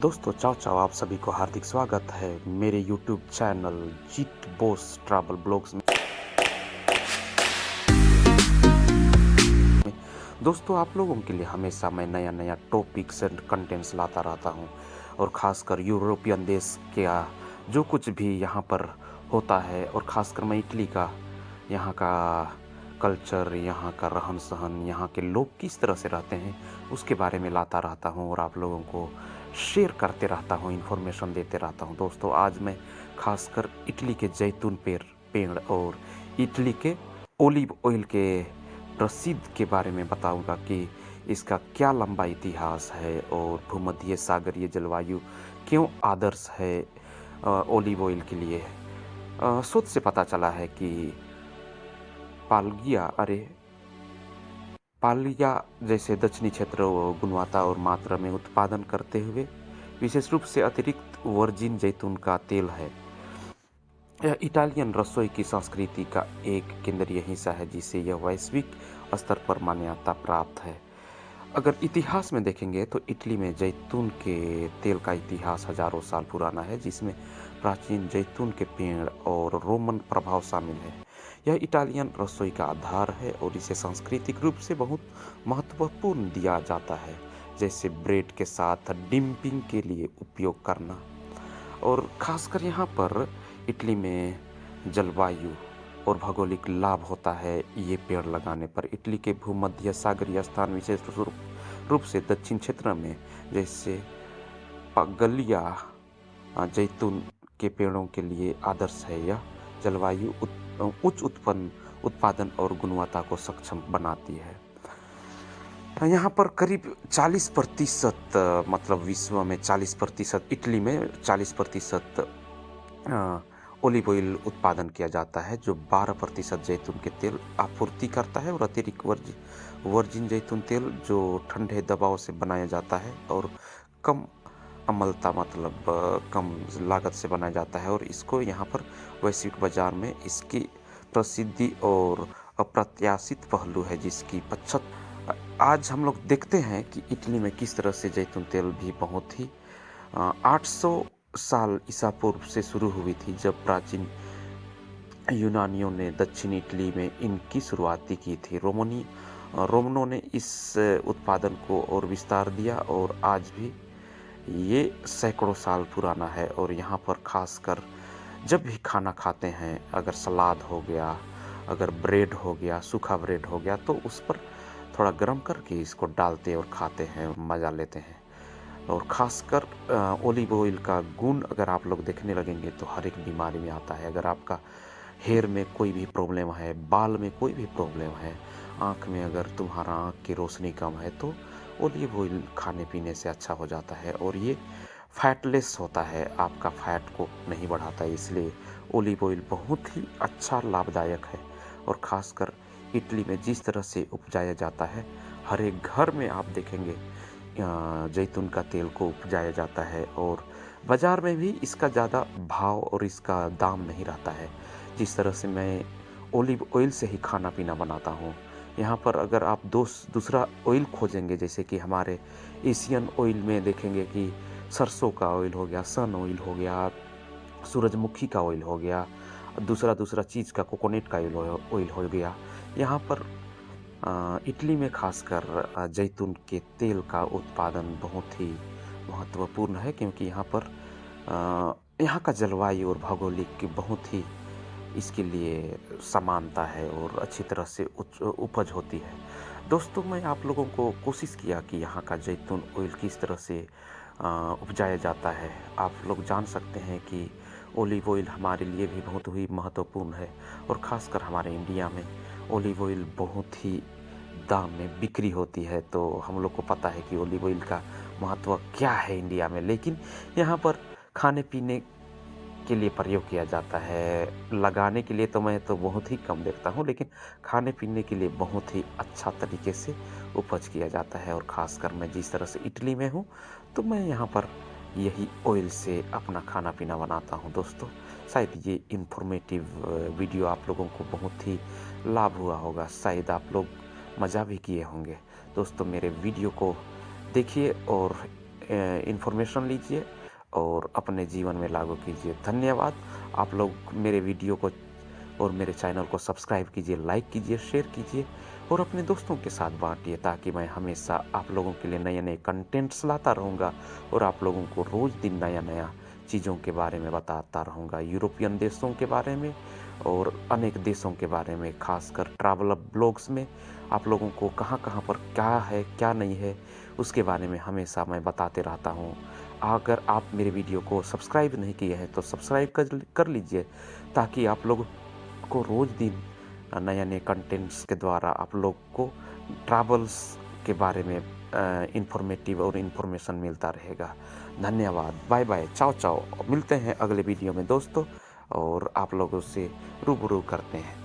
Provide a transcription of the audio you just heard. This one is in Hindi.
दोस्तों चाओ चाओ आप सभी को हार्दिक स्वागत है मेरे YouTube चैनल जीत बोस ट्रैवल ब्लॉग्स में। दोस्तों आप लोगों के लिए हमेशा मैं नया नया टॉपिक्स एंड कंटेंट्स लाता रहता हूं और ख़ासकर यूरोपियन देश का जो कुछ भी यहाँ पर होता है और ख़ासकर मैं इटली का यहाँ का कल्चर, यहाँ का रहन सहन, यहाँ के लोग किस तरह से रहते हैं उसके बारे में लाता रहता हूँ और आप लोगों को शेयर करते रहता हूँ, इन्फॉर्मेशन देते रहता हूँ। दोस्तों आज मैं खासकर इटली के जैतून पेड़ और इटली के ओलिव ऑयल के प्रसिद्ध के बारे में बताऊंगा कि इसका क्या लंबा इतिहास है और भूमध्य सागरीय जलवायु क्यों आदर्श है ओलिव ऑयल के लिए। शोध से पता चला है कि पालिया जैसे दक्षिणी क्षेत्र गुणवत्ता और मात्रा में उत्पादन करते हुए विशेष रूप से अतिरिक्त वर्जिन जैतून का तेल है। यह इटालियन रसोई की संस्कृति का एक केंद्रीय हिस्सा है जिसे यह वैश्विक स्तर पर मान्यता प्राप्त है। अगर इतिहास में देखेंगे तो इटली में जैतून के तेल का इतिहास हजारों साल पुराना है, जिसमें प्राचीन जैतून के पेड़ और रोमन प्रभाव शामिल है। यह इटालियन रसोई का आधार है और इसे सांस्कृतिक रूप से बहुत महत्वपूर्ण दिया जाता है, जैसे ब्रेड के साथ डिपिंग के लिए उपयोग करना। और खासकर यहाँ पर इटली में जलवायु और भौगोलिक लाभ होता है ये पेड़ लगाने पर। इटली के भूमध्य सागरीय स्थान विशेष रूप से दक्षिण क्षेत्र में जैसे पगलिया जैतून के पेड़ों के लिए आदर्श है। यह जलवायु उच्च उत्पादन और गुणवत्ता को सक्षम बनाती है। यहाँ पर करीब 40% मतलब विश्व में 40%, इटली में 40% ओलिव ऑयल उत्पादन किया जाता है, जो 12% जैतून के तेल आपूर्ति करता है और अतिरिक्त वर्जिन जैतून तेल जो ठंडे दबाव से बनाया जाता है और कम अम्लता मतलब कम लागत से बनाया जाता है। और इसको यहाँ पर वैश्विक बाजार में इसकी प्रसिद्धि और अप्रत्याशित पहलू है जिसकी 75। आज हम लोग देखते हैं कि इटली में किस तरह से जैतून तेल भी बहुत ही 800 साल ईसा पूर्व से शुरू हुई थी, जब प्राचीन यूनानियों ने दक्षिण इटली में इनकी शुरुआती की थी। रोमनों ने इस उत्पादन को और विस्तार दिया और आज भी ये सैकड़ों साल पुराना है। और यहाँ पर खासकर जब भी खाना खाते हैं, अगर सलाद हो गया, अगर ब्रेड हो गया, सूखा ब्रेड हो गया, तो उस पर थोड़ा गर्म करके इसको डालते और खाते हैं, मज़ा लेते हैं। और ख़ासकर ओलिव ऑयल का गुण अगर आप लोग देखने लगेंगे तो हर एक बीमारी में आता है। अगर आपका हेयर में कोई भी प्रॉब्लम है, बाल में कोई भी प्रॉब्लम है, आँख में अगर तुम्हारा आँख की रोशनी कम है, तो ओलिव ऑयल खाने पीने से अच्छा हो जाता है। और ये फैटलेस होता है, आपका फैट को नहीं बढ़ाता है, इसलिए ओलिव ऑयल बहुत ही अच्छा लाभदायक है। और ख़ासकर इटली में जिस तरह से उपजाया जाता है, हर एक घर में आप देखेंगे जैतून का तेल को उपजाया जाता है और बाज़ार में भी इसका ज़्यादा भाव और इसका दाम नहीं रहता है। जिस तरह से मैं ओलिव ऑयल से ही खाना पीना बनाता हूँ, यहाँ पर अगर आप दूसरा ऑयल खोजेंगे, जैसे कि हमारे एशियन ऑयल में देखेंगे कि सरसों का ऑयल हो गया, सन ऑयल हो गया, सूरजमुखी का ऑयल हो गया, दूसरा चीज़ का कोकोनट का ऑयल हो गया। यहाँ पर इटली में खासकर जैतून के तेल का उत्पादन बहुत ही महत्वपूर्ण है, क्योंकि यहाँ पर यहाँ का जलवायु और भौगोलिक बहुत ही इसके लिए समानता है और अच्छी तरह से उपज होती है। दोस्तों मैं आप लोगों को कोशिश किया कि यहाँ का जैतून ऑयल किस तरह से उपजाया जाता है। आप लोग जान सकते हैं कि ओलिव ऑयल हमारे लिए भी बहुत ही महत्वपूर्ण है और ख़ासकर हमारे इंडिया में ओलिव ऑयल बहुत ही दाम में बिक्री होती है। तो हम लोग को पता है कि ओलिव ऑयल का महत्व क्या है इंडिया में, लेकिन यहाँ पर खाने पीने के लिए प्रयोग किया जाता है। लगाने के लिए तो मैं तो बहुत ही कम देखता हूँ, लेकिन खाने पीने के लिए बहुत ही अच्छा तरीके से उपज किया जाता है। और ख़ासकर मैं जिस तरह से इटली में हूँ, तो मैं यहाँ पर यही ऑयल से अपना खाना पीना बनाता हूँ। दोस्तों शायद ये इन्फॉर्मेटिव वीडियो आप लोगों को बहुत ही लाभ हुआ होगा, शायद आप लोग मज़ा भी किए होंगे। दोस्तों मेरे वीडियो को देखिए और इन्फॉर्मेशन लीजिए और अपने जीवन में लागू कीजिए। धन्यवाद। आप लोग मेरे वीडियो को और मेरे चैनल को सब्सक्राइब कीजिए, लाइक कीजिए, शेयर कीजिए और अपने दोस्तों के साथ बांटिए, ताकि मैं हमेशा आप लोगों के लिए नए नए कंटेंट्स लाता रहूँगा और आप लोगों को रोज़ दिन नया नया चीज़ों के बारे में बताता रहूँगा, यूरोपियन देशों के बारे में और अनेक देशों के बारे में, खासकर ट्रैवल ब्लॉग्स में आप लोगों को कहाँ कहाँ पर क्या है क्या नहीं है उसके बारे में हमेशा मैं बताते रहता हूँ। अगर आप मेरे वीडियो को सब्सक्राइब नहीं किए हैं तो सब्सक्राइब कर लीजिए, ताकि आप लोग को रोज़ दिन नए नए कंटेंट्स के द्वारा आप लोग को ट्रैवल्स के बारे में इंफॉर्मेटिव और इन्फॉर्मेशन मिलता रहेगा। धन्यवाद। Bye bye. Ciao ciao. मिलते हैं अगले वीडियो में दोस्तों और आप लोगों से रूबरू करते हैं।